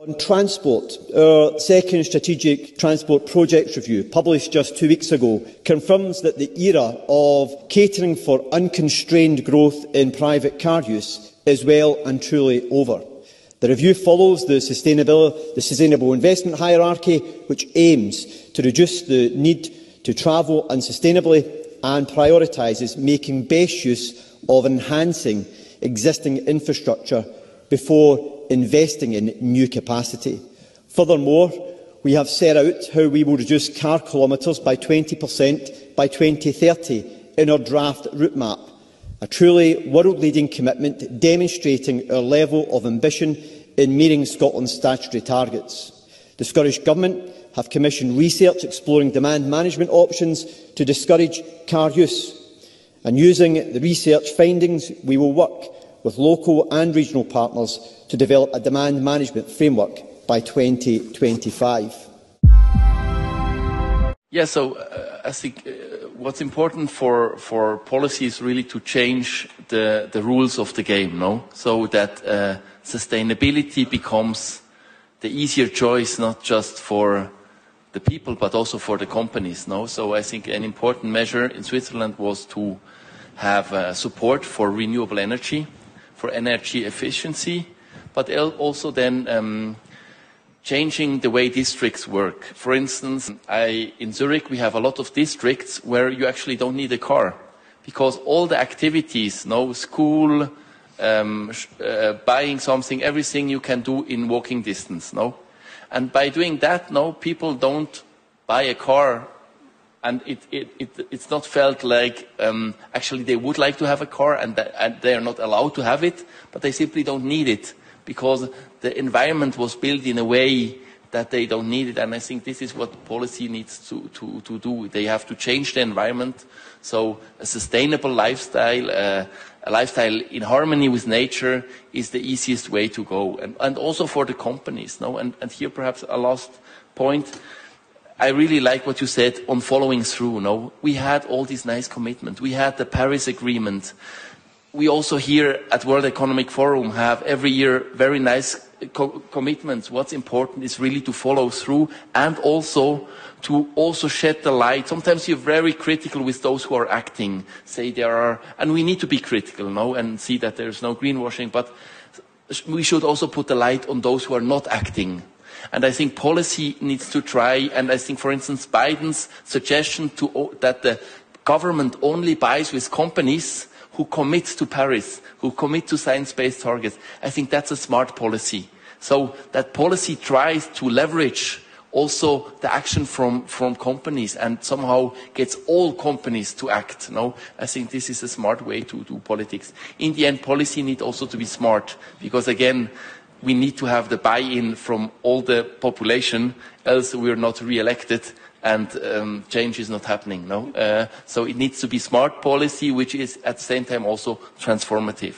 On transport, our second Strategic Transport Projects Review, published just 2 weeks ago, confirms that the era of catering for unconstrained growth in private car use is well and truly over. The review follows the sustainable investment hierarchy, which aims to reduce the need to travel unsustainably and prioritises making best use of enhancing existing infrastructure before investing in new capacity. Furthermore, we have set out how we will reduce car kilometres by 20% by 2030 in our draft route map, a truly world-leading commitment demonstrating our level of ambition in meeting Scotland's statutory targets. The Scottish Government have commissioned research exploring demand management options to discourage car use, and using the research findings, we will work with local and regional partners to develop a demand management framework by 2025. Yeah, so I think what's important for policy is really to change the rules of the game, no? So that sustainability becomes the easier choice, not just for the people, but also for the companies, no? So I think an important measure in Switzerland was to have support for renewable energy, for energy efficiency, but also then changing the way districts work. For instance, in Zurich we have a lot of districts where you actually don't need a car, because all the activities, school, buying something, everything you can do in walking distance, And by doing that, people don't buy a car, and it's not felt like actually they would like to have a car and they are not allowed to have it, but they simply don't need it because the environment was built in a way that they don't need it. And I think this is what policy needs to do. They have to change the environment. So a sustainable lifestyle, a lifestyle in harmony with nature is the easiest way to go. And also for the companies. And here perhaps a last point. I really like what you said on following through. We had all these nice commitments. We had the Paris Agreement. We also here at World Economic Forum have every year very nice commitments. What's important is really to follow through and also to shed the light. Sometimes you're very critical with those who are acting. Say there are, and we need to be critical, and see that there's no greenwashing, but we should also put the light on those who are not acting. And I think policy needs to try, and I think, for instance, Biden's suggestion that the government only buys with companies who commit to Paris, who commit to science-based targets, I think that's a smart policy. So that policy tries to leverage also the action from companies and somehow gets all companies to act. I think this is a smart way to do politics. In the end, policy needs also to be smart, because again, we need to have the buy-in from all the population, else we are not re-elected and change is not happening. So it needs to be smart policy, which is at the same time also transformative.